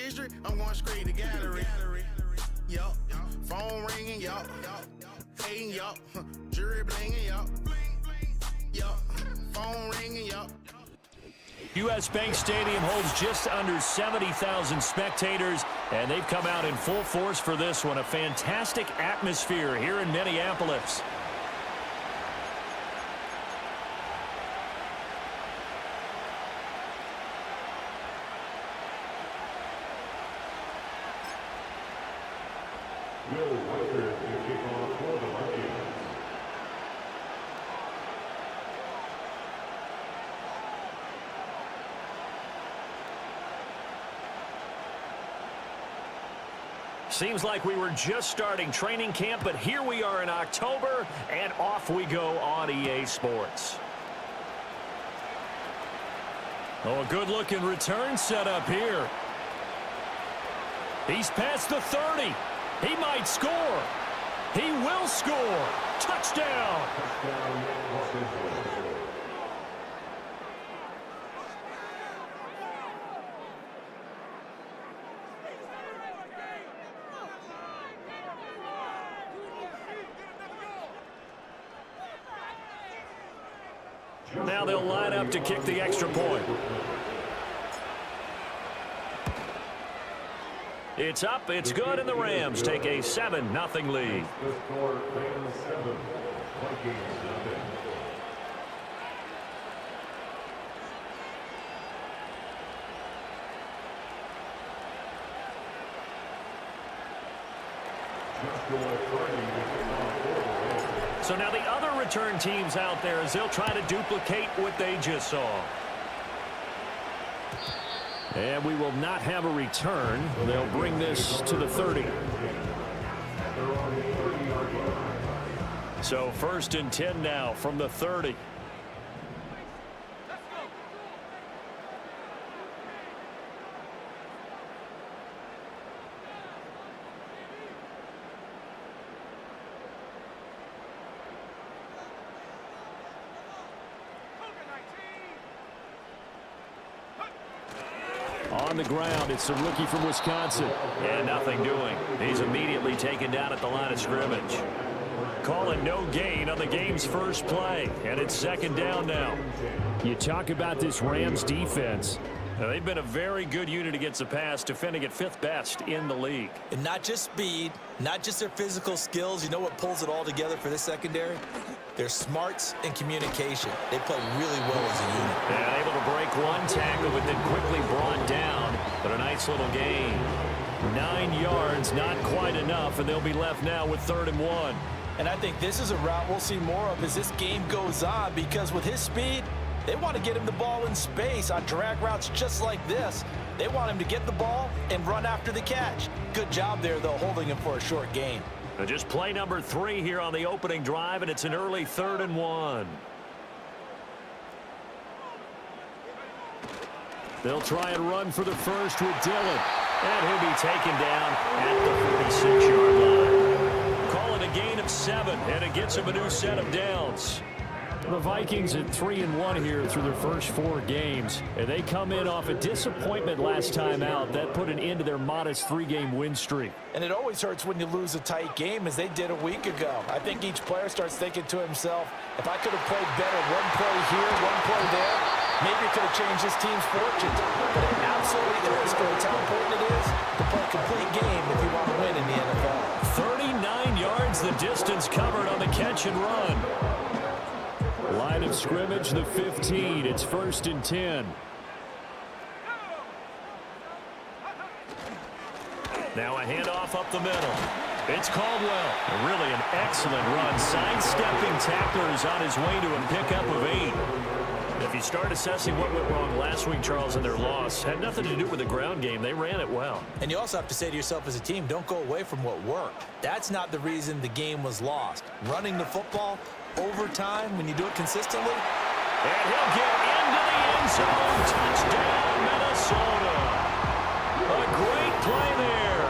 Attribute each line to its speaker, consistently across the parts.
Speaker 1: district, I'm going straight to gallery. Yup, phone ringing, yup, hating, yup, jury blinging, yup, phone ringing, yup.
Speaker 2: U.S. Bank Stadium holds just under 70,000 spectators, and they've come out in full force for this one. A fantastic atmosphere here in Minneapolis. Seems like we were just starting training camp, but here we are in October, and off we go on EA Sports. Oh, a good-looking return set up here. He's past the 30. He might score. He will score. Touchdown. Now they'll line up to kick the extra point. It's up, it's good, and the Rams take a 7-0 lead. So now the other return teams out there as they'll try to duplicate what they just saw. And we will not have a return. They'll bring this to the 30. So 1st and 10 now from the 30. On the ground, it's the rookie from Wisconsin. And nothing doing. He's immediately taken down at the line of scrimmage. Calling no gain on the game's first play. And it's 2nd down now. You talk about this Rams defense. Now, they've been a very good unit against the pass, defending at 5th best in the league.
Speaker 3: And not just speed, not just their physical skills. You know what pulls it all together for this secondary? Their smarts and communication. They play really well as a unit.
Speaker 2: And able to break one tackle, but then quickly brought down. But a nice little gain. 9 yards, not quite enough, and they'll be left now with 3rd and 1.
Speaker 3: And I think this is a route we'll see more of as this game goes on, because with his speed, they want to get him the ball in space on drag routes just like this. They want him to get the ball and run after the catch. Good job there, though, holding him for a short gain.
Speaker 2: Just play number 3 here on the opening drive, and it's an early 3rd and 1. They'll try and run for the first with Dillon. And he'll be taken down at the 46-yard line. Call it a gain of 7, and it gets him a new set of downs. The Vikings at 3-1 here through their first 4 games. And they come in off a disappointment last time out. That put an end to their modest 3-game win streak.
Speaker 3: And it always hurts when you lose a tight game, as they did a week ago. I think each player starts thinking to himself, if I could have played better one play here, one play there, maybe it could have changed this team's fortunes. But it absolutely illustrates how important it is to play a complete game if you want to win in the NFL.
Speaker 2: 39 yards the distance covered on the catch and run. Line of scrimmage, the 15. It's 1st and 10. Now a handoff up the middle. It's Caldwell. Really an excellent run. Sidestepping tacklers on his way to a pickup of 8. If you start assessing what went wrong last week, Charles, in their loss, had nothing to do with the ground game. They ran it well.
Speaker 3: And you also have to say to yourself as a team, don't go away from what worked. That's not the reason the game was lost. Running the football, overtime, when you do it consistently.
Speaker 2: And he'll get into the end zone. Touchdown, Minnesota. A great play there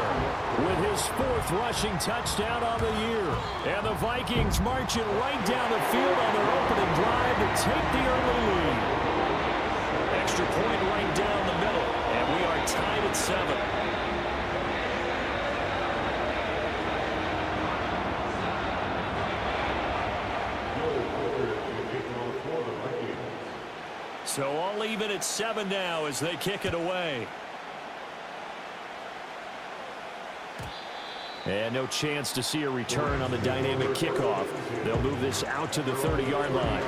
Speaker 2: with his 4th rushing touchdown on the year. And the Vikings marching right down the field on their opening drive to take the early lead. Extra point right down the middle. And we are tied at 7. So all even at 7 now as they kick it away. And no chance to see a return on the dynamic kickoff. They'll move this out to the 30-yard line.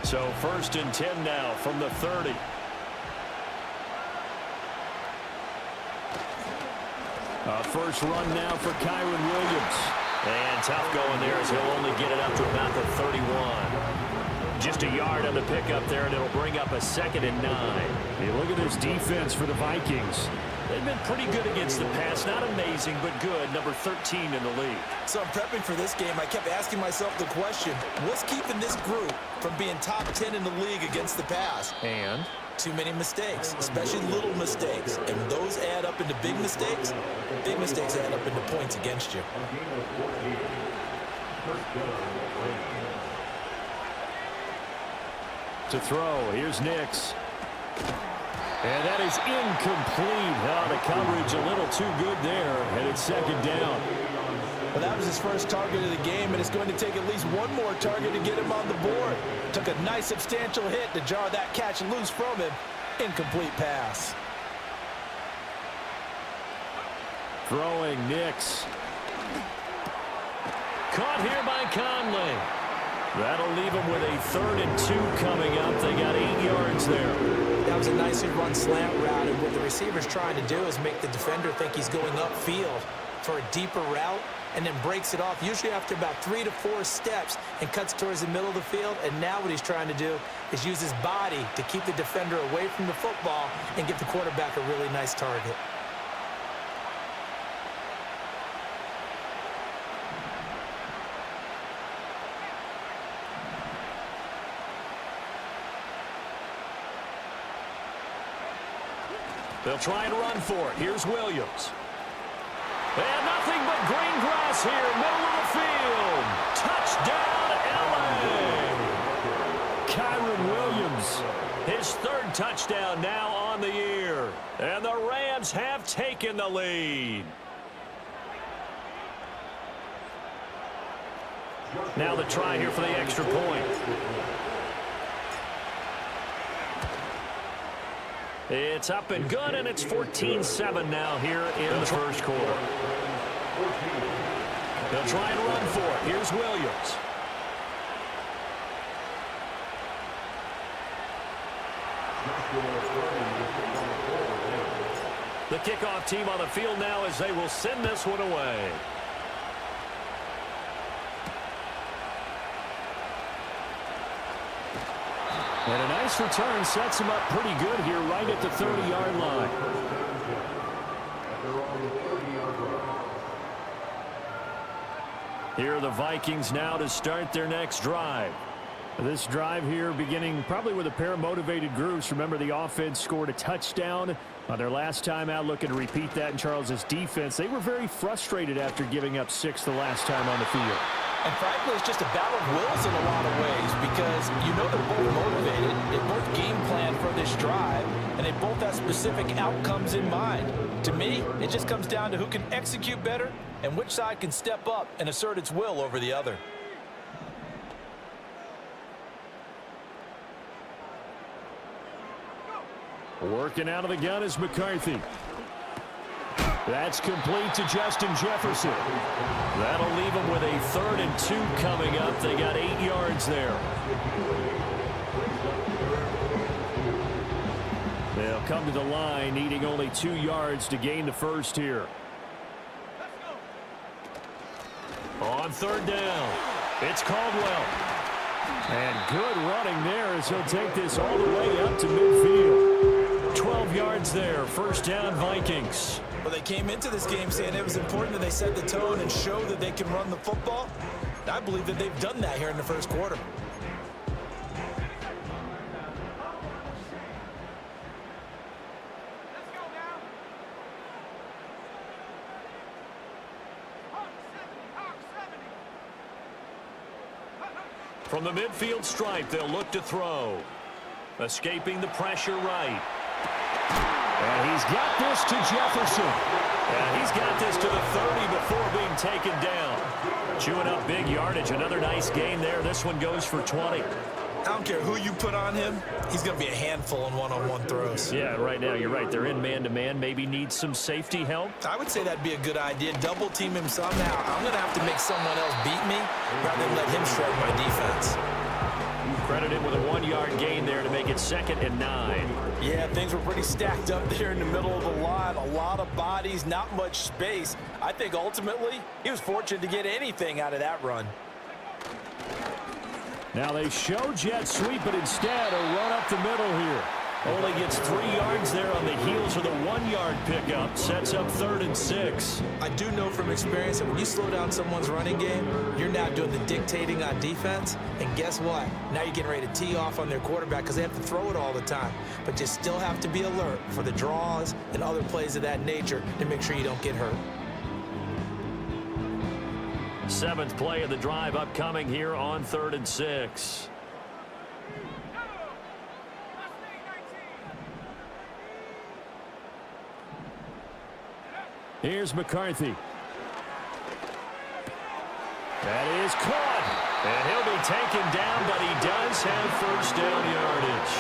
Speaker 2: So 1st and 10 now from the 30. First run now for Kyron Williams. And tough going there as he'll only get it up to about the 31. Just a yard on the pickup there, and it'll bring up a 2nd and 9.
Speaker 4: Hey, look at this defense for the Vikings.
Speaker 2: They've been pretty good against the pass. Not amazing, but good. Number 13 in the league.
Speaker 3: So I'm prepping for this game. I kept asking myself the question, what's keeping this group from being top 10 in the league against the pass?
Speaker 2: And
Speaker 3: too many mistakes, especially little mistakes. And when those add up into big mistakes add up into points against you.
Speaker 2: To throw, here's Nix. And that is incomplete. Oh, the coverage a little too good there, and it's 2nd down.
Speaker 3: Well, that was his first target of the game, and it's going to take at least one more target to get him on the board. Took a nice substantial hit to jar that catch loose from him. Incomplete pass.
Speaker 2: Throwing Nix. Caught here by Conley. That'll leave them with a 3rd and 2 coming up. They got 8 yards there.
Speaker 3: That was a nicely run slant route, and what the receiver's trying to do is make the defender think he's going upfield for a deeper route, and then breaks it off, usually after about 3 to 4 steps, and cuts towards the middle of the field. And now what he's trying to do is use his body to keep the defender away from the football and give the quarterback a really nice target.
Speaker 2: They'll try and run for it. Here's Williams. And nothing but green grass here, middle of the field. Touchdown, LA! Kyron Williams, his 3rd touchdown now on the year. And the Rams have taken the lead. Now the try here for the extra point. It's up and good, and it's 14-7 now here in the first quarter. They'll try and run for it. Here's Williams. The kickoff team on the field now as they will send this one away.
Speaker 4: And a nice return sets him up pretty good here right at the 30-yard line.
Speaker 2: Here are the Vikings now to start their next drive.
Speaker 4: This drive here beginning probably with a pair of motivated groups. Remember, the offense scored a touchdown on their last time out, looking to repeat that in Charles's defense. They were very frustrated after giving up 6 the last time on the field.
Speaker 3: And frankly, it's just a battle of wills in a lot of ways, because you know they're both motivated, they both game plan for this drive, and they both have specific outcomes in mind. To me, it just comes down to who can execute better and which side can step up and assert its will over the other.
Speaker 4: Working out of the gun is McCarthy. That's complete to Justin Jefferson.
Speaker 2: That'll leave them with a 3rd and 2 coming up. They got 8 yards there.
Speaker 4: They'll come to the line, needing only 2 yards to gain the first here.
Speaker 2: On 3rd down, it's Caldwell.
Speaker 4: And good running there as he'll take this all the way up to midfield.
Speaker 2: 12 yards there, 1st down Vikings.
Speaker 3: Well, they came into this game saying it was important that they set the tone and show that they can run the football. I believe that they've done that here in the first quarter.
Speaker 2: From the midfield stripe, they'll look to throw. Escaping the pressure right.
Speaker 4: And he's got this to Jefferson.
Speaker 2: And he's got this to the 30 before being taken down. Chewing up big yardage. Another nice gain there. This one goes for 20.
Speaker 3: I don't care who you put on him. He's going to be a handful in one-on-one throws.
Speaker 4: Yeah, right now you're right. They're in man-to-man. Maybe need some safety help.
Speaker 3: I would say that'd be a good idea. Double team him somehow. I'm going to have to make someone else beat me rather than let him shred my defense.
Speaker 2: Credit him with a 1-yard gain there to make it 2nd and 9.
Speaker 3: Yeah, things were pretty stacked up there in the middle of the line. A lot of bodies, not much space. I think ultimately he was fortunate to get anything out of that run.
Speaker 4: Now they show jet sweep, but instead a run up the middle here.
Speaker 2: Only gets 3 yards there on the heels of the 1-yard pickup. Sets up 3rd and 6.
Speaker 3: I do know from experience that when you slow down someone's running game, you're now doing the dictating on defense. And guess what? Now you're getting ready to tee off on their quarterback because they have to throw it all the time. But you still have to be alert for the draws and other plays of that nature to make sure you don't get hurt.
Speaker 2: 7th play of the drive upcoming here on 3rd and 6.
Speaker 4: Here's McCarthy. That is caught.
Speaker 2: And he'll be taken down, but he does have 1st down yardage.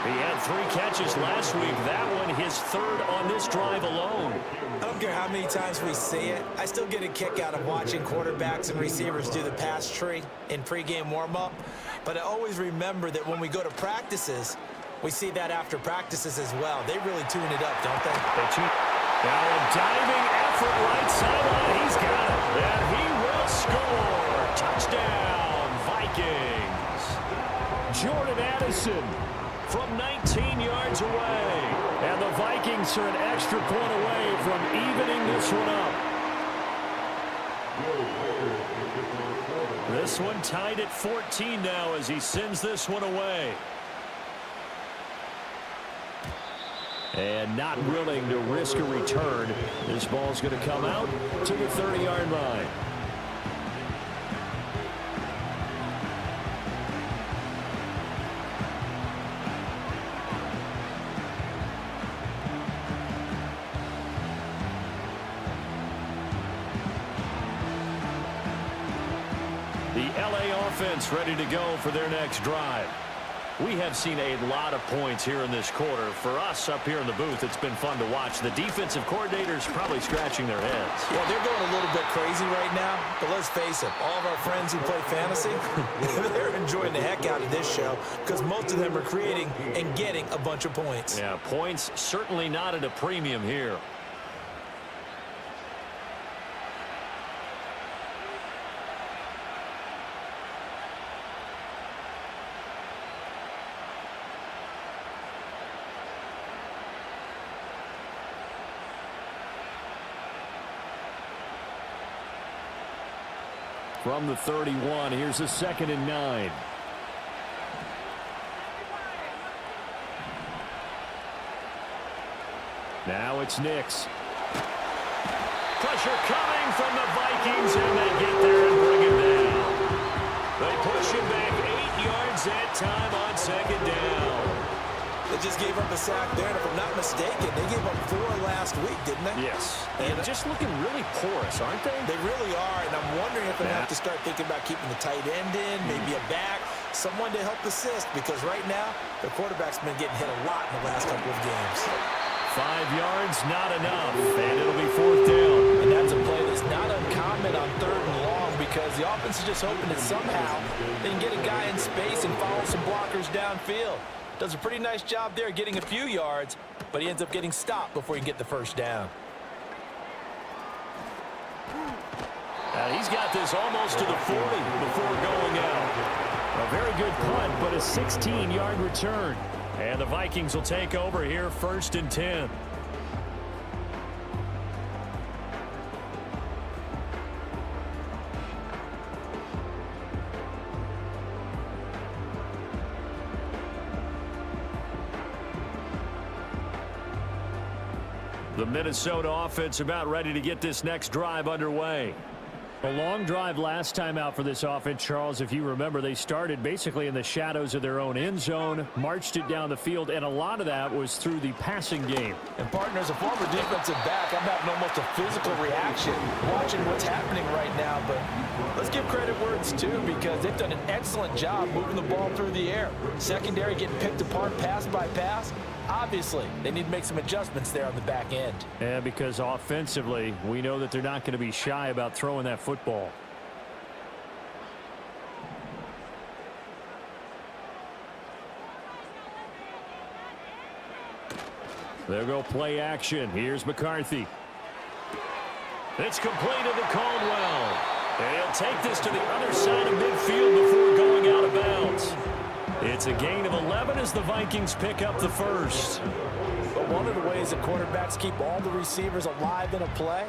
Speaker 2: He had 3 catches last week. That one his 3rd on this drive alone.
Speaker 3: I don't care how many times we see it. I still get a kick out of watching quarterbacks and receivers do the pass tree in pregame warm-up. But I always remember that when we go to practices, we see that after practices as well. They really tune it up, don't they?
Speaker 2: Now a diving effort right sideline. He's got it. And he will score. Touchdown, Vikings.
Speaker 4: Jordan Addison
Speaker 2: from 19 yards away.
Speaker 4: And the Vikings are an extra point away from evening this one up.
Speaker 2: This one tied at 14 now as he sends this one away. And not willing to risk a return. This ball's going to come out to the 30-yard line. The LA offense ready to go for their next drive. We have seen a lot of points here in this quarter. For us up here in the booth, it's been fun to watch. The defensive coordinators probably scratching their heads.
Speaker 3: Yeah, they're going a little bit crazy right now. But let's face it, all of our friends who play fantasy, they're enjoying the heck out of this show because most of them are creating and getting a bunch of points.
Speaker 2: Yeah, points certainly not at a premium here.
Speaker 4: From the 31, here's a 2nd and 9. Now it's Nix.
Speaker 2: Pressure coming from the Vikings, and they get there and bring him down. They push him back 8 yards that time on 2nd down.
Speaker 3: They just gave up a sack there, and if I'm not mistaken, they gave up 4 last week, didn't they?
Speaker 2: Yes. And just looking really porous, aren't they?
Speaker 3: They really are, and I'm wondering if they have to start thinking about keeping the tight end in, maybe a back, someone to help assist, because right now, the quarterback's been getting hit a lot in the last couple of games.
Speaker 2: 5 yards, not enough, and it'll be 4th down.
Speaker 3: And that's a play that's not uncommon on 3rd and long because the offense is just hoping that somehow they can get a guy in space and follow some blockers downfield. Does a pretty nice job there getting a few yards, but he ends up getting stopped before he can get the 1st down.
Speaker 2: He's got this almost to the 40 before going out.
Speaker 4: A very good punt, but a 16-yard return.
Speaker 2: And the Vikings will take over here 1st and 10. The Minnesota offense about ready to get this next drive underway.
Speaker 4: A long drive last time out for this offense, Charles. If you remember, they started basically in the shadows of their own end zone, marched it down the field, and a lot of that was through the passing game.
Speaker 3: And partner, as a former defensive back, I'm having almost a physical reaction watching what's happening right now. But let's give credit where it's due, because they've done an excellent job moving the ball through the air. Secondary getting picked apart pass by pass. Obviously, they need to make some adjustments there on the back end.
Speaker 4: Yeah, because offensively, we know that they're not going to be shy about throwing that football. There go play action. Here's McCarthy. It's completed to Caldwell. And he'll take this to the other side of midfield before going out of bounds. It's a gain of 11 as the Vikings pick up the first.
Speaker 3: But one of the ways that quarterbacks keep all the receivers alive in a play,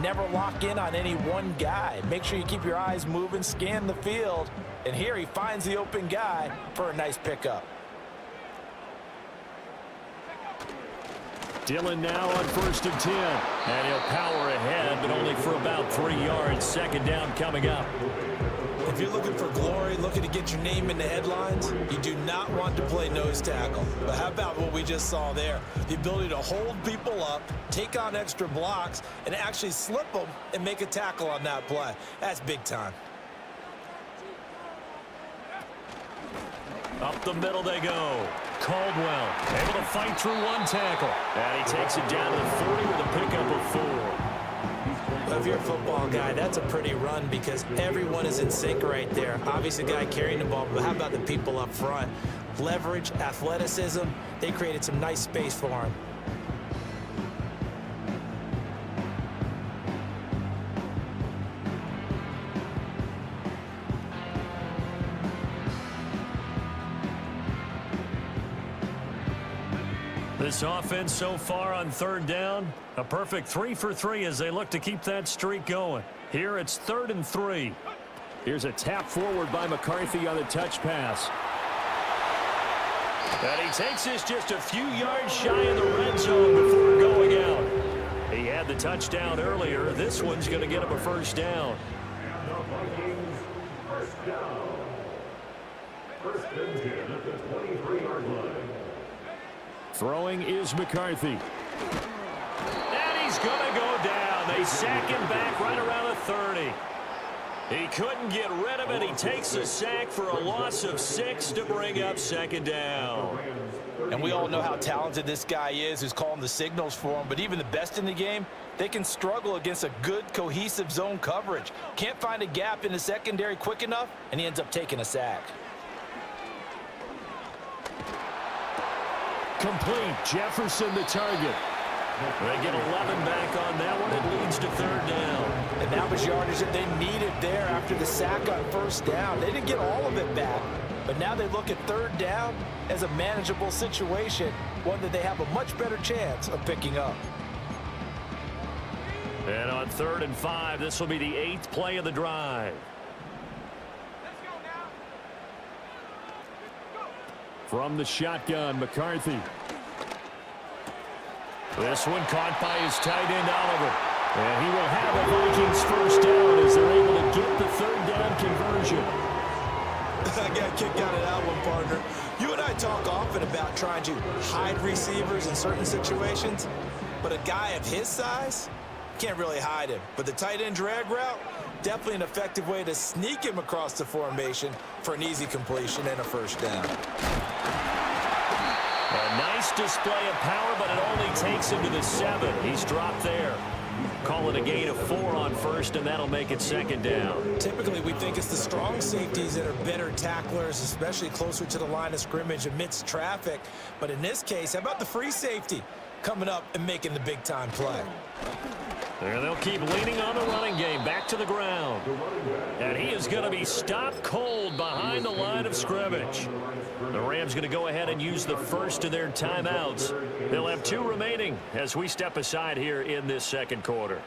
Speaker 3: never lock in on any one guy. Make sure you keep your eyes moving, scan the field. And here he finds the open guy for a nice pickup.
Speaker 4: Dillon now on 1st and 10. And he'll power ahead, but only for about 3 yards. Second down coming up.
Speaker 5: If you're looking for glory, looking to get your name in the headlines, you do not want to play nose tackle. But how about what we just saw there? The ability to hold people up, take on extra blocks, and actually slip them and make a tackle on that play. That's big time.
Speaker 2: Up the middle they go. Caldwell able to fight through one tackle. And he takes it down to the 40 with a pickup of 4.
Speaker 5: If you're a football guy, that's a pretty run because everyone is in sync right there. Obviously, the guy carrying the ball, but how about the people up front? Leverage, athleticism, they created some nice space for him.
Speaker 2: This offense so far on 3rd down, a perfect 3 for 3 as they look to keep that streak going. Here it's 3rd and 3.
Speaker 4: Here's a tap forward by McCarthy on the touch pass.
Speaker 2: And he takes this just a few yards shy of the red zone before going out. He had the touchdown earlier. This one's going to get him a first down.
Speaker 6: First and 10 at the 23-yard line.
Speaker 4: Throwing is McCarthy.
Speaker 2: And he's going to go down. They sack him back right around the 30. He couldn't get rid of it. He takes a sack for a loss of 6 to bring up 2nd down.
Speaker 3: And we all know how talented this guy is who's calling the signals for him. But even the best in the game, they can struggle against a good, cohesive zone coverage. Can't find a gap in the secondary quick enough, and he ends up taking a sack.
Speaker 4: Complete. Jefferson the target.
Speaker 2: They get 11 back on that one. It leads to 3rd down.
Speaker 3: And that was yardage that they needed there after the sack on 1st down. They didn't get all of it back, but now they look at 3rd down as a manageable situation, one that they have a much better chance of picking up.
Speaker 2: And on 3rd and 5, this will be the 8th play of the drive.
Speaker 4: From the shotgun, McCarthy. This one caught by his tight end, Oliver. And he will have the Vikings first down as they're able to get the 3rd down conversion.
Speaker 5: I got kicked out of that one, partner. You and I talk often about trying to hide receivers in certain situations, but a guy of his size can't really hide him. But the tight end drag route, definitely an effective way to sneak him across the formation for an easy completion and a first down.
Speaker 2: A nice display of power, but it only takes him to the 7. He's dropped there. Call it a gain of 4 on 1st, and that'll make it 2nd down.
Speaker 5: Typically, we think it's the strong safeties that are better tacklers, especially closer to the line of scrimmage amidst traffic. But in this case, how about the free safety coming up and making the big-time play?
Speaker 2: There they'll keep leaning on the running game. Back to the ground. And he is going to be stopped cold behind the line of scrimmage. The Rams going to go ahead and use the first of their timeouts. They'll have 2 remaining as we step aside here in this 2nd quarter.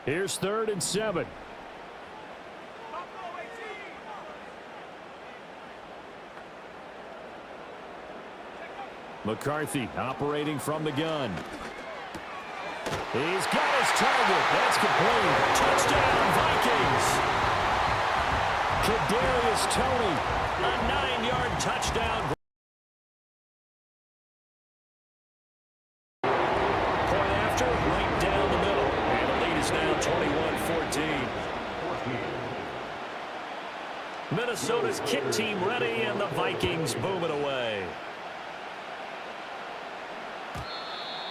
Speaker 4: Here's 3rd and 7. McCarthy operating from the gun. He's got his target. That's complete. Touchdown, Vikings. Kadarius Toney, a 9-yard touchdown. Point after, right down the middle. And the lead is now 21-14. Minnesota's kick team ready, and the Vikings boom it away.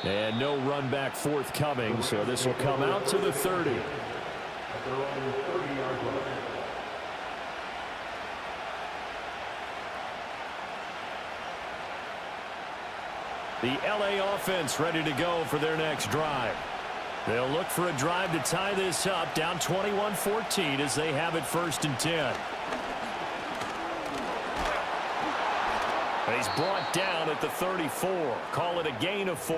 Speaker 4: And no run back forthcoming, so this will come out to the 30. The LA offense ready to go for their next drive. They'll look for a drive to tie this up, down 21-14 as they have it 1st and 10. He's brought down at the 34. Call it a gain of 4.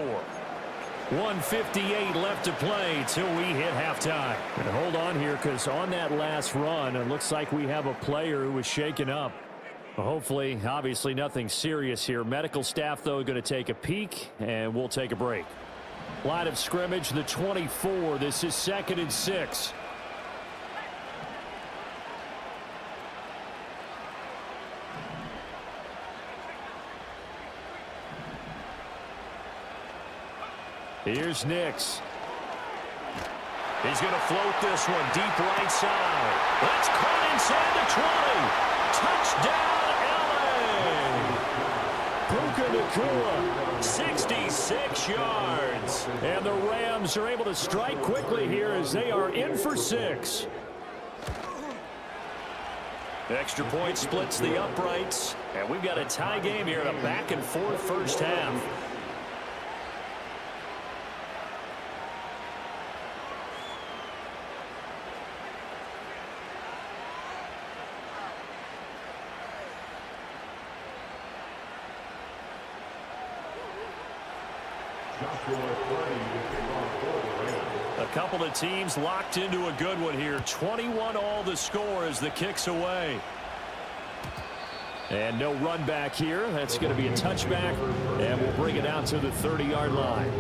Speaker 4: 1:58 left to play till we hit halftime. And hold on here, because on that last run, it looks like we have a player who was shaken up. Hopefully, obviously nothing serious here. Medical staff, though, going to take a peek, and we'll take a break. Line of scrimmage, the 24. This is 2nd and 6. Here's Nix. He's going to float this one deep right side. That's caught inside the 20. Touchdown, LA. Puka Nacua, 66 yards. And the Rams are able to strike quickly here as they are in for 6. Extra point splits the uprights. And we've got a tie game here in a back-and-forth first half. A couple of teams locked into a good one here. 21 all the score as the kick's away. And no run back here. That's going to be a touchback, and we'll bring it out to the 30-yard line.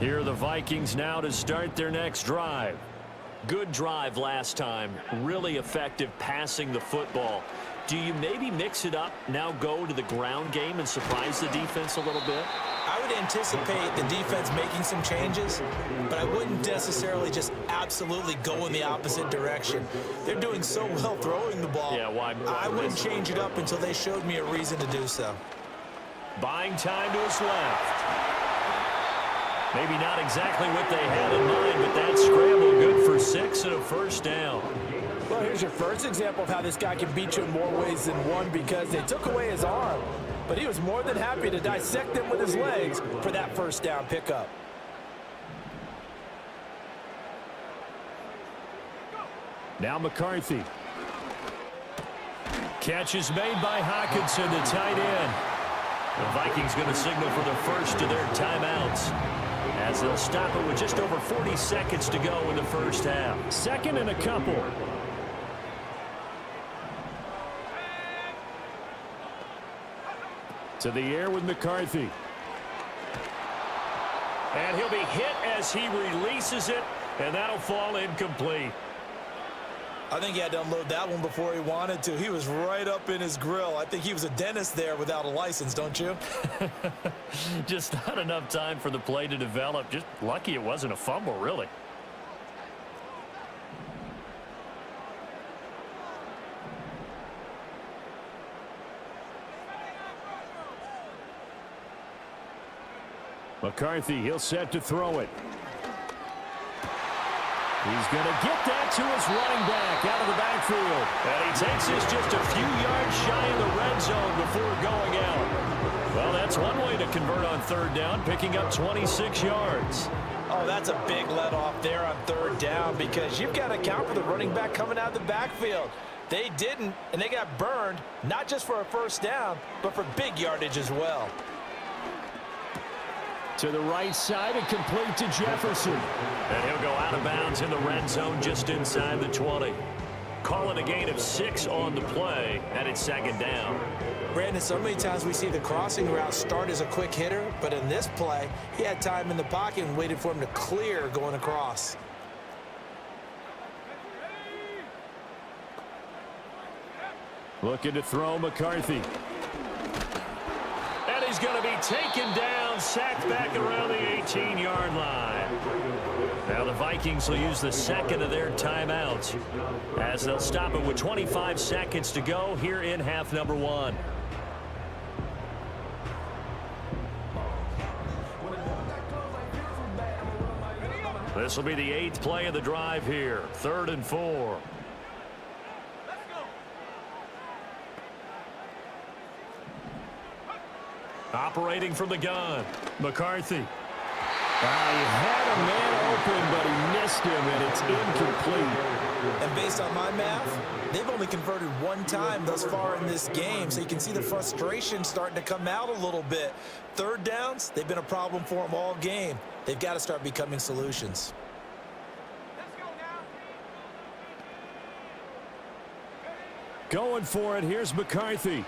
Speaker 4: Here are the Vikings now to start their next drive. Good drive last time. Really effective passing the football. Do you maybe mix it up, now go to the ground game and surprise the defense a little bit?
Speaker 5: I would anticipate the defense making some changes, but I wouldn't necessarily just absolutely go in the opposite direction. They're doing so well throwing the ball.
Speaker 2: Yeah, why?
Speaker 5: I wouldn't change it up until they showed me a reason to do so.
Speaker 2: Buying time to his left. Maybe not exactly what they had in mind, but that scramble good for 6 and a first down.
Speaker 3: Well, here's your first example of how this guy can beat you in more ways than one, because they took away his arm, but he was more than happy to dissect them with his legs for that first down pickup.
Speaker 4: Now McCarthy. Catch is made by Hockenson, the tight end.
Speaker 2: The Vikings going to signal for the first of their timeouts, as they'll stop it with just over 40 seconds to go in the first half.
Speaker 4: 2nd and a couple. To the air with McCarthy.
Speaker 2: And he'll be hit as he releases it, and that'll fall incomplete.
Speaker 5: I think he had to unload that one before he wanted to. He was right up in his grill. I think he was a dentist there without a license, don't you?
Speaker 2: Just not enough time for the play to develop. Just lucky it wasn't a fumble, really.
Speaker 4: McCarthy, he'll set to throw it. He's going to get that to his running back out of the backfield.
Speaker 2: And he takes this just a few yards shy of the red zone before going out.
Speaker 4: Well, that's one way to convert on 3rd down, picking up 26 yards.
Speaker 3: Oh, that's a big let off there on 3rd down, because you've got to account for the running back coming out of the backfield. They didn't, and they got burned, not just for a first down, but for big yardage as well.
Speaker 4: To the right side and complete to Jefferson.
Speaker 2: And he'll go out of bounds in the red zone just inside the 20. Calling a gain of 6 on the play, and it's second down.
Speaker 3: Brandon, so many times we see the crossing route start as a quick hitter, but in this play, he had time in the pocket and waited for him to clear going across.
Speaker 4: Looking to throw McCarthy.
Speaker 2: And he's going to be taken down, sacked back around the 18-yard line. Now the Vikings will use the second of their timeouts as they'll stop it with 25 seconds to go here in half number 1. This will be the 8th play of the drive here. 3rd and 4. Operating from the gun, McCarthy.
Speaker 4: He had a man open, but he missed him, and it's incomplete.
Speaker 5: And based on my math, they've only converted one time thus far in this game, so you can see the frustration starting to come out a little bit. 3rd downs, they've been a problem for them all game. They've got to start becoming solutions.
Speaker 4: Going for it, here's McCarthy.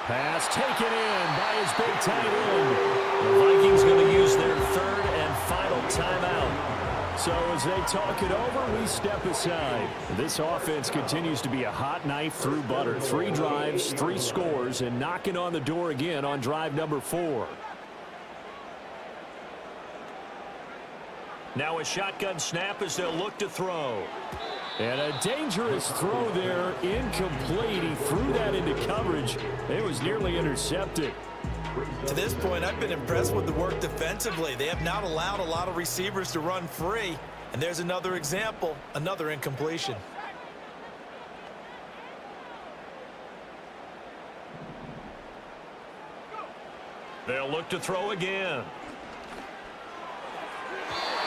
Speaker 4: Pass taken in by his big tight end.
Speaker 2: The Vikings going to use their 3rd and final timeout.
Speaker 4: So as they talk it over, we step aside. This offense continues to be a hot knife through butter. 3 drives, 3 scores, and knocking on the door again on drive number 4.
Speaker 2: Now a shotgun snap as they'll look to throw.
Speaker 4: And a dangerous throw there, incomplete. He threw that into coverage. It was nearly intercepted.
Speaker 5: To this point, I've been impressed with the work defensively. They have not allowed a lot of receivers to run free. And there's another example, another incompletion.
Speaker 2: They'll look to throw again.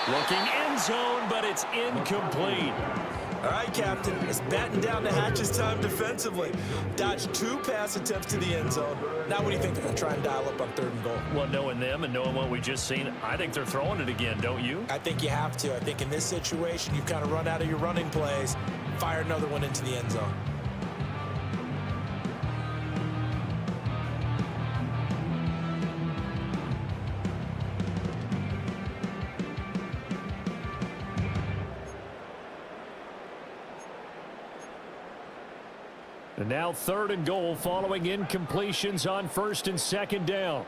Speaker 2: Looking end zone, but it's incomplete.
Speaker 5: All right, Captain, it's batten down the hatches time defensively. Dodged 2 pass attempts to the end zone. Now what do you think they're going to try and dial up on 3rd and goal?
Speaker 2: Well, knowing them and knowing what we just seen, I think they're throwing it again, don't you?
Speaker 5: I think you have to. I think in this situation, you've kind of run out of your running plays. Fire another one into the end zone.
Speaker 4: And now 3rd and goal following incompletions on 1st and 2nd down.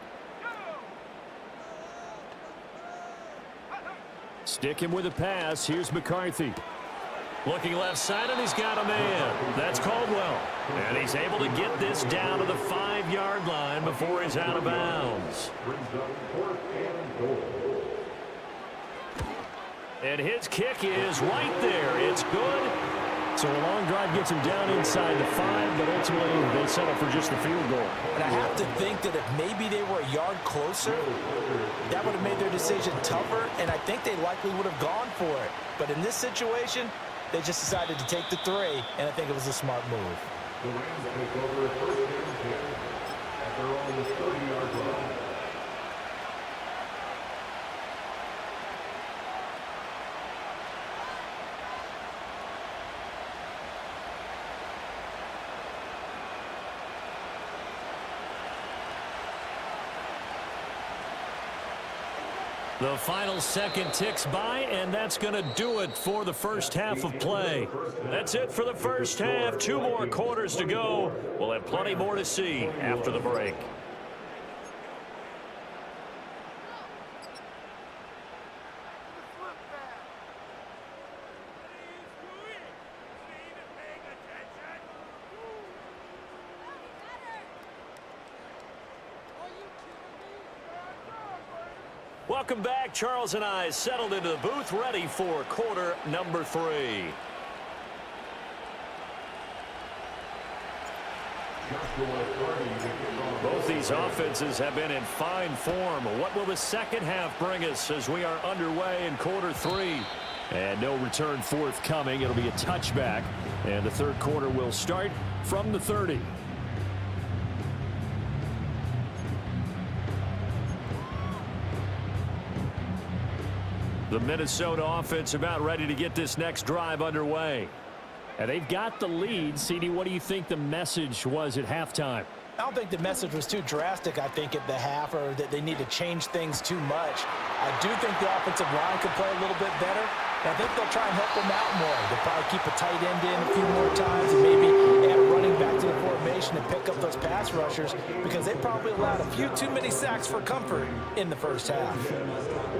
Speaker 4: Sticking with a pass. Here's McCarthy.
Speaker 2: Looking left side, and he's got a man. That's Caldwell. And he's able to get this down to the 5-yard line before he's out of bounds. And his kick is right there. It's good.
Speaker 4: So a long drive gets him down inside the 5, but ultimately they settle for just the field goal.
Speaker 3: And I have to think that if maybe they were a yard closer, that would have made their decision tougher, and I think they likely would have gone for it. But in this situation, they just decided to take the 3, and I think it was a smart move.
Speaker 6: The Rams take over 1st and 10 at their own 30-yard line.
Speaker 2: The final second ticks by, and that's going to do it for the first half of play. That's it for the first half. 2 more quarters to go. We'll have plenty more to see after the break. Welcome back. Charles and I settled into the booth, ready for quarter number 3. Both these offenses have been in fine form. What will the second half bring us as we are underway in quarter 3?
Speaker 4: And no return forthcoming. It'll be a touchback. And the third quarter will start from the 30. The Minnesota offense about ready to get this next drive underway. And they've got the lead. CD, what do you think the message was at halftime?
Speaker 3: I don't think the message was too drastic, I think, at the half, or that they need to change things too much. I do think the offensive line could play a little bit better. And I think they'll try and help them out more. They'll probably keep a tight end in a few more times and maybe add a running back to the formation and pick up those pass rushers, because they probably allowed a few too many sacks for comfort in the first half.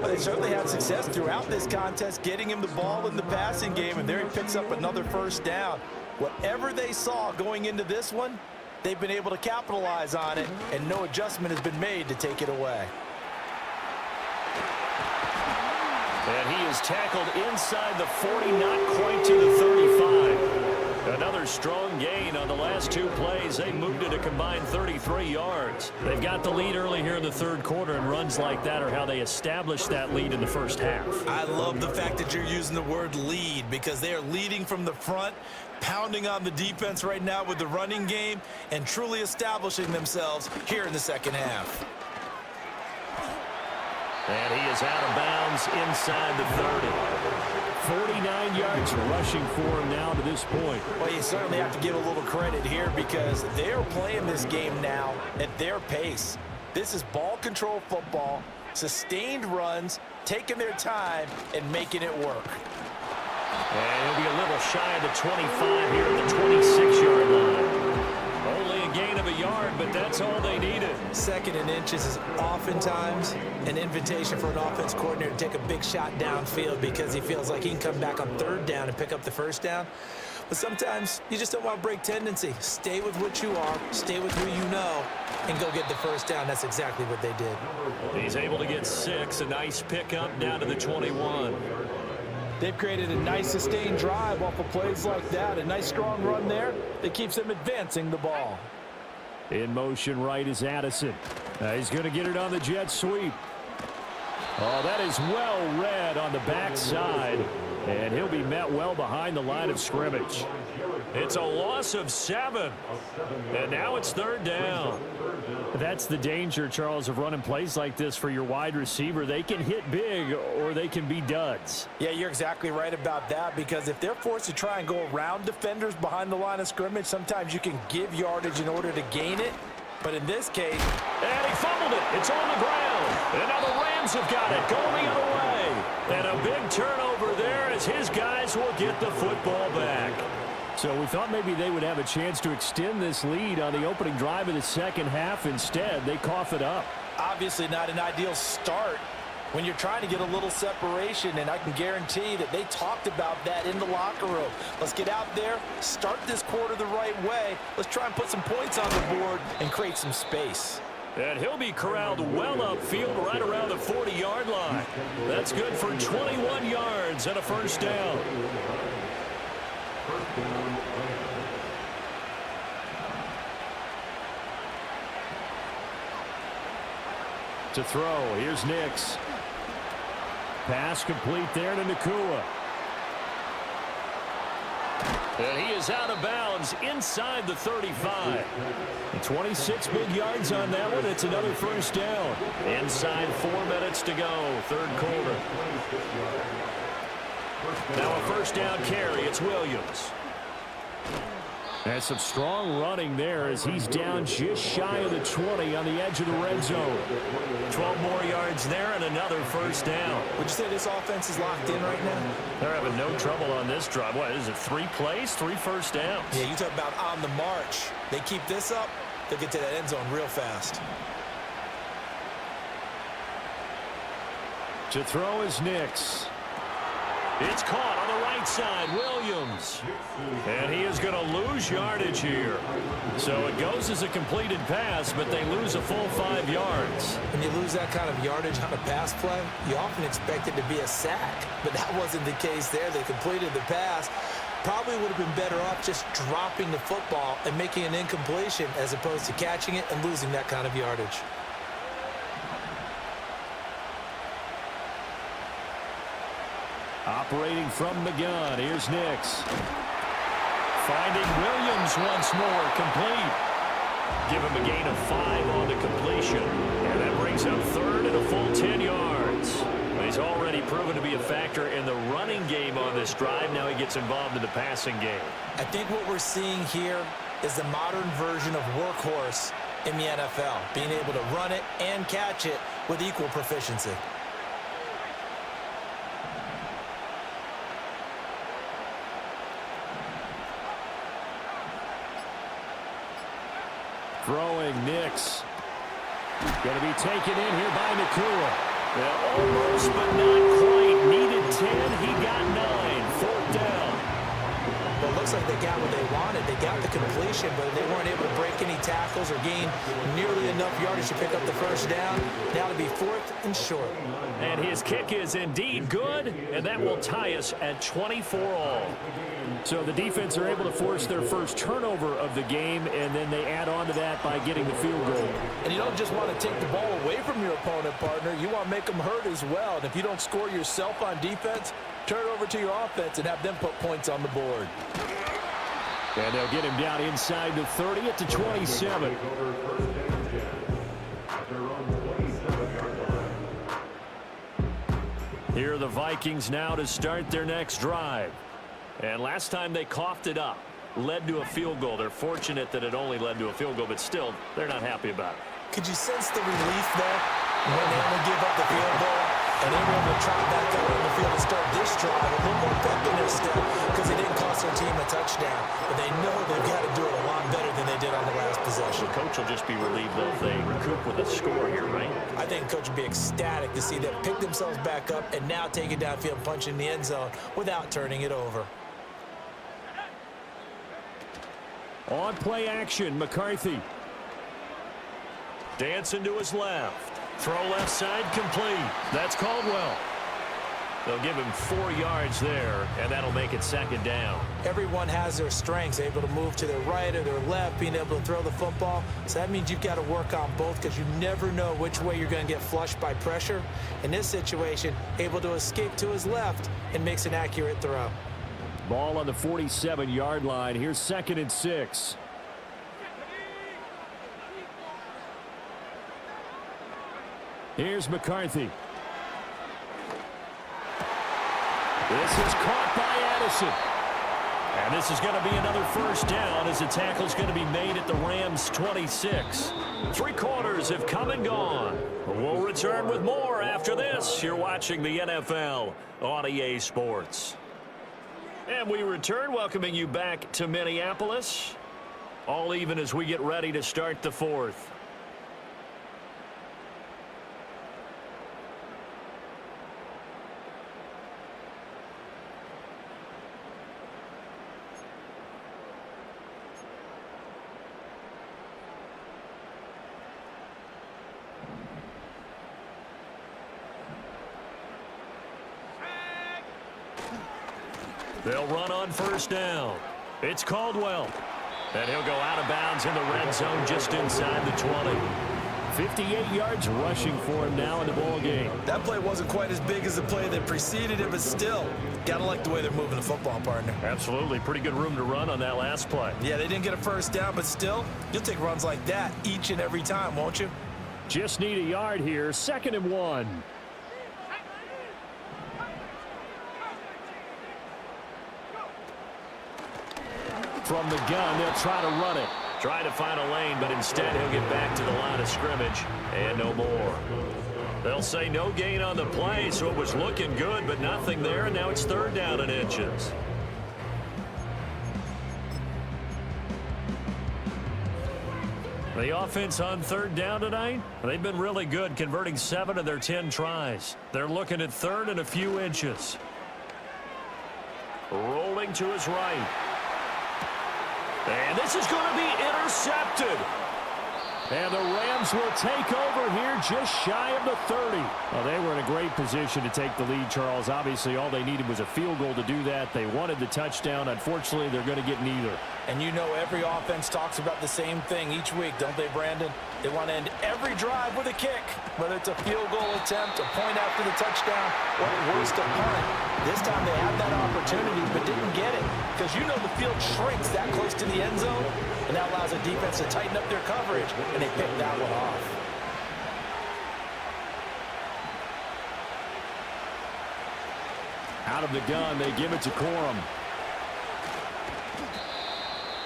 Speaker 3: But they certainly had success throughout this contest, getting him the ball in the passing game, and there he picks up another first down. Whatever they saw going into this one, they've been able to capitalize on it, and no adjustment has been made to take it away.
Speaker 4: And he is tackled inside the 40, not quite to the 35. Another strong gain on the last two plays. They moved it a combined 33 yards. They've got the lead early here in the third quarter, and runs like that are how they established that lead in the first half.
Speaker 5: I love the fact that you're using the word lead, because they are leading from the front, pounding on the defense right now with the running game, and truly establishing themselves here in the second half.
Speaker 4: And he is out of bounds inside the 30. 49 yards rushing for him now to this point.
Speaker 3: Well, you certainly have to give a little credit here, because they're playing this game now at their pace. This is ball control football, sustained runs, taking their time, and making it work.
Speaker 4: And he'll be a little shy of the 25 here at the 26-yard line. Only a gain of a yard, but that's all they needed.
Speaker 5: Second and inches is oftentimes an invitation for an offense coordinator to take a big shot downfield, because he feels like he can come back on third down and pick up the first down. But sometimes you just don't want to break tendency. Stay with what you are, stay with who you know, and go get the first down. That's exactly what they did.
Speaker 4: He's able to get 6. A nice pickup down to the 21.
Speaker 3: They've created a nice sustained drive off of plays like that. A nice strong run there that keeps them advancing the ball.
Speaker 4: In motion right is Addison. He's going to get it on the jet sweep. Oh, that is well read on the backside. And he'll be met well behind the line of scrimmage. It's a loss of 7. And now it's third down. That's the danger, Charles, of running plays like this for your wide receiver. They can hit big or they can be duds.
Speaker 3: Yeah, you're exactly right about that, because if they're forced to try and go around defenders behind the line of scrimmage, sometimes you can give yardage in order to gain it. But in this case...
Speaker 4: And he fumbled it. It's on the ground. And now the Rams have got it going the other way. And a big turnover there as his guys will get the football back. So we thought maybe they would have a chance to extend this lead on the opening drive of the second half. Instead, they cough it up.
Speaker 3: Obviously not an ideal start when you're trying to get a little separation, and I can guarantee that they talked about that in the locker room. Let's get out there, start this quarter the right way. Let's try and put some points on the board and create some space.
Speaker 4: And he'll be corralled well upfield right around the 40-yard line. That's good for 21 yards and a first down. To throw, here's Nix. Pass complete there to Nakua. And he is out of bounds inside the 35. 26 big yards on that one. It's another first down. Inside 4 minutes to go, third quarter. Now a first down carry. It's Williams. And some strong running there as he's down just shy of the 20 on the edge of the red zone. 12 more yards there and another first down.
Speaker 5: Would you say this offense is locked in right now?
Speaker 4: They're having no trouble on this drive. What is it, 3 plays, 3 first downs?
Speaker 5: Yeah, you talk about on the march. They keep this up, they'll get to that end zone real fast.
Speaker 4: To throw is Nix. It's caught on the right side, Williams. And he is going to lose yardage here. So it goes as a completed pass, but they lose a full 5 yards.
Speaker 5: When you lose that kind of yardage on a pass play, you often expect it to be a sack. But that wasn't the case there. They completed the pass. Probably would have been better off just dropping the football and making an incompletion as opposed to catching it and losing that kind of yardage.
Speaker 4: Operating from the gun, here's Nix. Finding Williams once more, complete. Give him a gain of 5 on the completion. And that brings up third and a full 10 yards. He's already proven to be a factor in the running game on this drive. Now he gets involved in the passing game.
Speaker 5: I think what we're seeing here is the modern version of workhorse in the NFL, being able to run it and catch it with equal proficiency.
Speaker 4: Throwing Nix. Going to be taken in here by Nakua. Almost, but not quite. Needed 10. He got 9. Fourth down.
Speaker 5: Well, it looks like they got what they wanted. They got the completion, but they weren't able to break any tackles or gain nearly enough yardage to pick up the first down. Now to be fourth and short.
Speaker 2: And his kick is indeed good, and that will tie us at 24-all.
Speaker 4: So the defense are able to force their first turnover of the game, and then they add on to that by getting the field goal.
Speaker 3: And you don't just want to take the ball away from your opponent, partner. You want to make them hurt as well. And if you don't score yourself on defense, turn it over to your offense and have them put points on the board.
Speaker 4: And they'll get him down inside the 30 at the 27. Here are the Vikings now to start their next drive. And last time they coughed it up, led to a field goal. They're fortunate that it only led to a field goal, but still, they're not happy about it.
Speaker 5: Could you sense the relief there when they only gave up the field goal and they were able to trot back out on the field and start this drive a little more pep in their step because they didn't cost their team a touchdown, but they know they've got to do it a lot better than they did on the last possession.
Speaker 2: The coach will just be relieved though if they recoup with a score here, right?
Speaker 5: I think coach would be ecstatic to see them pick themselves back up and now take it downfield, punch in the end zone without turning it over.
Speaker 4: On play action, McCarthy.
Speaker 2: Dancing to his left. Throw left side complete. That's Caldwell. They'll give him 4 yards there, and that'll make it second down.
Speaker 5: Everyone has their strengths, able to move to their right or their left, being able to throw the football. So that means you've got to work on both because you never know which way you're going to get flushed by pressure. In this situation, able to escape to his left and makes an accurate throw.
Speaker 4: Ball on the 47-yard line. Here's 2nd and 6. Here's McCarthy. This is caught by Addison. And this is going to be another first down as the tackle's going to be made at the Rams' 26. 3 quarters have come and gone. We'll return with more after this. You're watching the NFL on EA Sports. And we return, welcoming you back to Minneapolis. All even as we get ready to start the 4th. They'll run on first down. It's Caldwell. And he'll go out of bounds in the red zone just inside the 20. 58 yards rushing for him now in the ball game.
Speaker 5: That play wasn't quite as big as the play that preceded it, but still, got to like the way they're moving the football, partner.
Speaker 2: Absolutely. Pretty good room to run on that last play.
Speaker 5: Yeah, they didn't get a first down, but still, you'll take runs like that each and every time, won't you?
Speaker 4: Just need a yard here. 2nd and 1. From the gun, they'll try to run it.
Speaker 2: Try to find a lane, but instead he'll get back to the line of scrimmage and no more. They'll say no gain on the play, so it was looking good, but nothing there, and now it's 3rd down and inches. The offense on 3rd down tonight, they've been really good, converting 7 of their 10 tries. They're looking at 3rd and a few inches. Rolling to his right. And this is going to be intercepted. And the Rams will take over here just shy of the 30. Well, they were in a great position to take the lead, Charles. Obviously, all they needed was a field goal to do that. They wanted the touchdown. Unfortunately, they're going to get neither.
Speaker 3: And you know every offense talks about the same thing each week, don't they, Brandon? They want to end every drive with a kick, whether it's a field goal attempt, a point after the touchdown, or at worst a punt. This time they had that opportunity but didn't get it because you know the field shrinks that close to the end zone, and that allows the defense to tighten up their coverage, and they picked that one off.
Speaker 4: Out of the gun, they give it to Corum.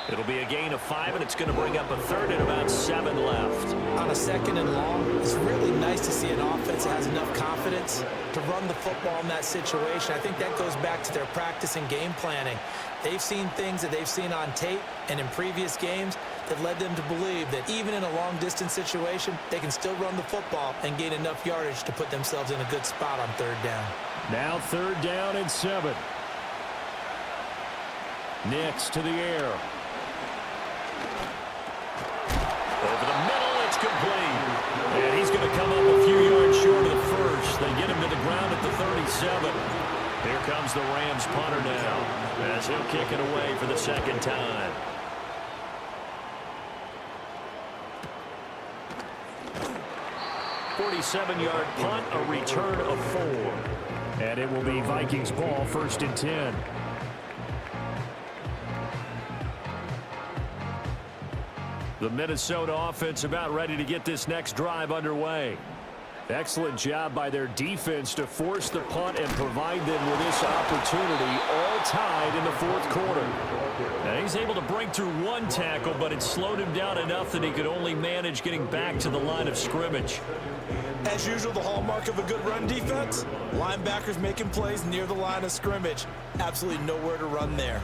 Speaker 2: It'll be a gain of 5, and it's going to bring up a third and about 7 left.
Speaker 5: On a second and long, it's really nice to see an offense that has enough confidence to run the football in that situation. I think that goes back to their practice and game planning. They've seen things that they've seen on tape and in previous games that led them to believe that even in a long-distance situation, they can still run the football and gain enough yardage to put themselves in a good spot on third down.
Speaker 4: Now 3rd down and 7. Nix to the air.
Speaker 2: Over the middle, it's complete. And he's going to come up a few yards short of the first. They get him to the ground at the 37. Here comes the Rams punter now, as he'll kick it away for the 2nd time. A 47-yard punt, a return of 4.
Speaker 4: And it will be Vikings ball, 1st and 10. The Minnesota offense about ready to get this next drive underway. Excellent job by their defense to force the punt and provide them with this opportunity, all tied in the 4th quarter.
Speaker 2: Now he's able to break through 1 tackle, but it slowed him down enough that he could only manage getting back to the line of scrimmage.
Speaker 5: As usual, the hallmark of a good run defense, linebackers making plays near the line of scrimmage. Absolutely nowhere to run there.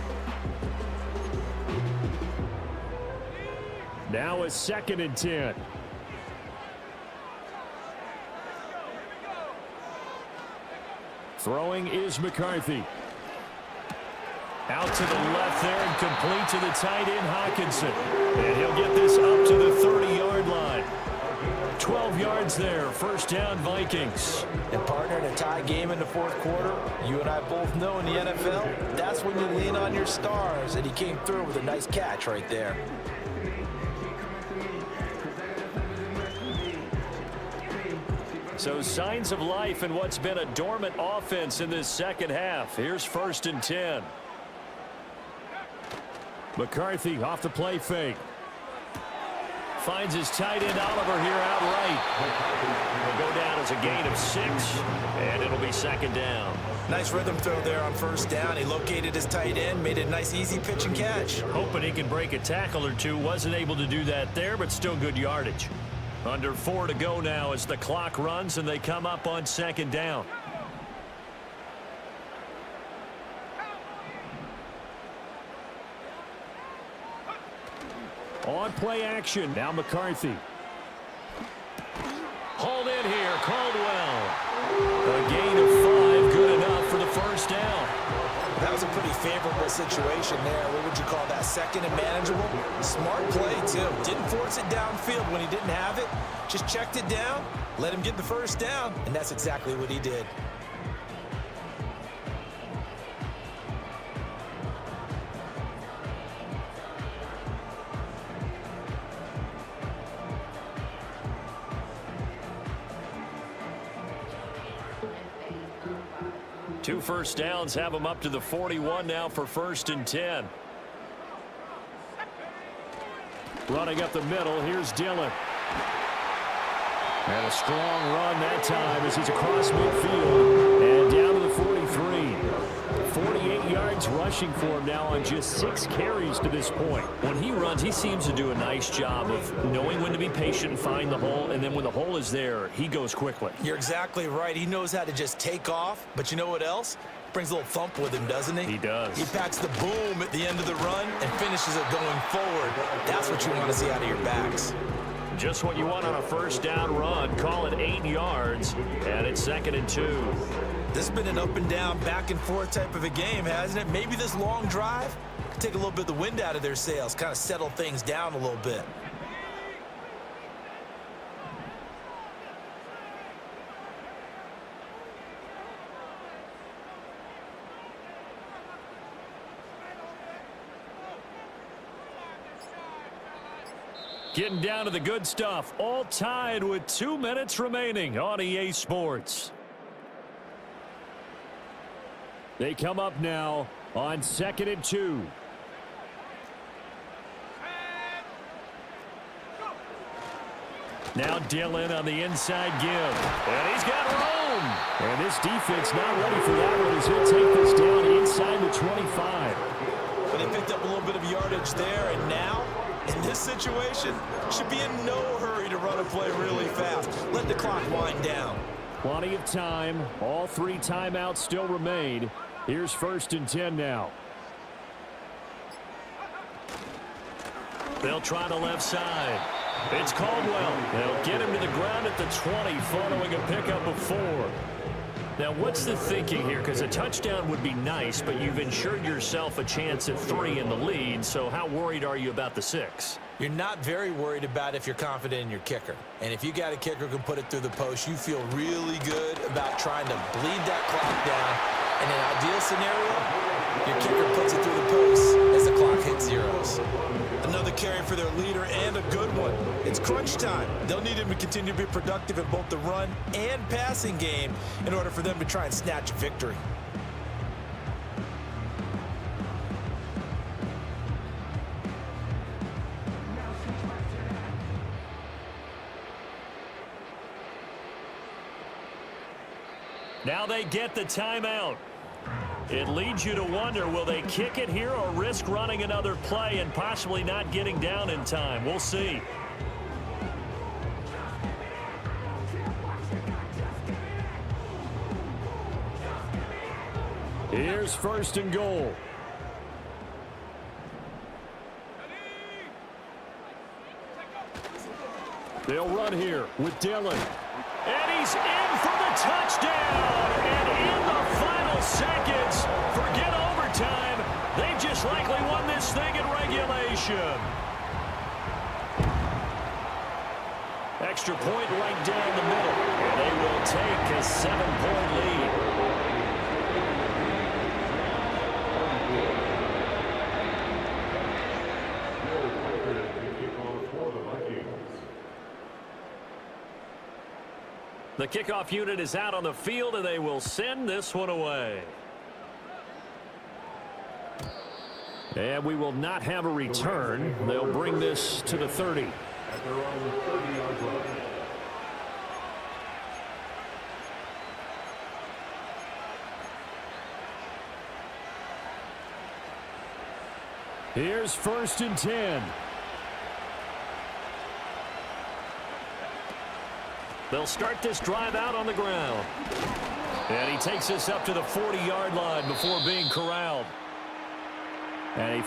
Speaker 4: Now a 2nd and 10. Throwing is McCarthy. Out to the left there and complete to the tight end, Hockenson. And he'll get this up to the 30-yard line. 12 yards there, 1st down Vikings.
Speaker 3: And partner, in a tie game in the 4th quarter, you and I both know in the NFL, that's when you lean on your stars, and he came through with a nice catch right there.
Speaker 2: So signs of life in what's been a dormant offense in this 2nd half. Here's 1st and 10.
Speaker 4: McCarthy off the play fake.
Speaker 2: Finds his tight end Oliver here outright. He'll go down as a gain of 6, and it'll be 2nd down.
Speaker 5: Nice rhythm throw there on 1st down. He located his tight end, made a nice easy pitch and catch.
Speaker 2: Hoping he can break a tackle or two. Wasn't able to do that there, but still good yardage. Under 4 to go now as the clock runs and they come up on 2nd down.
Speaker 4: On play action, now McCarthy.
Speaker 2: Hauled in here, Caldwell. A gain of 5, good enough for the 1st down.
Speaker 5: That was a pretty favorable situation there. What would you call that? 2nd and manageable? Smart play, too. Didn't force it downfield when he didn't have it. Just checked it down, let him get the 1st down, and that's exactly what he did.
Speaker 2: Two 1st downs have him up to the 41 now for 1st and 10.
Speaker 4: Running up the middle, here's Dillon. And a strong run that time as he's across midfield and down to the 43. 48 yards rushing for him now on just 6 carries to this point.
Speaker 2: When he runs, he seems to do a nice job of knowing when to be patient and find the hole, and then when the hole is there, he goes quickly.
Speaker 5: You're exactly right. He knows how to just take off, but you know what else? Brings a little thump with him, doesn't he?
Speaker 2: He does.
Speaker 5: He packs the boom at the end of the run and finishes it going forward. That's what you want to see out of your backs.
Speaker 2: Just what you want on a 1st down run. Call it 8 yards, and it's 2nd and 2.
Speaker 5: This has been an up and down, back and forth type of a game, hasn't it? Maybe this long drive could take a little bit of the wind out of their sails, kind of settle things down a little bit.
Speaker 2: Getting down to the good stuff. All tied with 2 minutes remaining on EA Sports. They come up now on 2nd and 2. Now Dillon on the inside give. And he's got room. And this defense not ready for that one as he'll take this down inside the 25.
Speaker 5: But they picked up a little bit of yardage there, and now, in this situation, should be in no hurry to run a play really fast. Let the clock wind down.
Speaker 4: Plenty of time. All 3 timeouts still remain. Here's 1st and 10 now.
Speaker 2: They'll try the left side. It's Caldwell. They'll get him to the ground at the 20 following a pickup of 4. Now, what's the thinking here? Because a touchdown would be nice, but you've ensured yourself a chance at 3 in the lead, so how worried are you about the 6?
Speaker 5: You're not very worried about if you're confident in your kicker. And if you got a kicker who can put it through the post, you feel really good about trying to bleed that clock down. In an ideal scenario, your kicker puts it through the post as the clock hits zeros. Another carry for their leader and a good one. It's crunch time. They'll need him to continue to be productive in both the run and passing game in order for them to try and snatch a victory.
Speaker 2: Now they get the timeout. It leads you to wonder, will they kick it here or risk running another play and possibly not getting down in time? We'll see.
Speaker 4: Here's 1st and goal. They'll run here with Dillon.
Speaker 2: And he's in for the touchdown. And in the final seconds, forget overtime. They just likely won this thing in regulation. Extra point right down the middle. And they will take a 7-point lead. The kickoff unit is out on the field, and they will send this one away.
Speaker 4: And we will not have a return. They'll bring this to the 30.
Speaker 6: At their own 30-yard line.
Speaker 4: Here's 1st and 10.
Speaker 2: They'll start this drive out on the ground. And he takes this up to the 40-yard line before being corralled.
Speaker 4: And a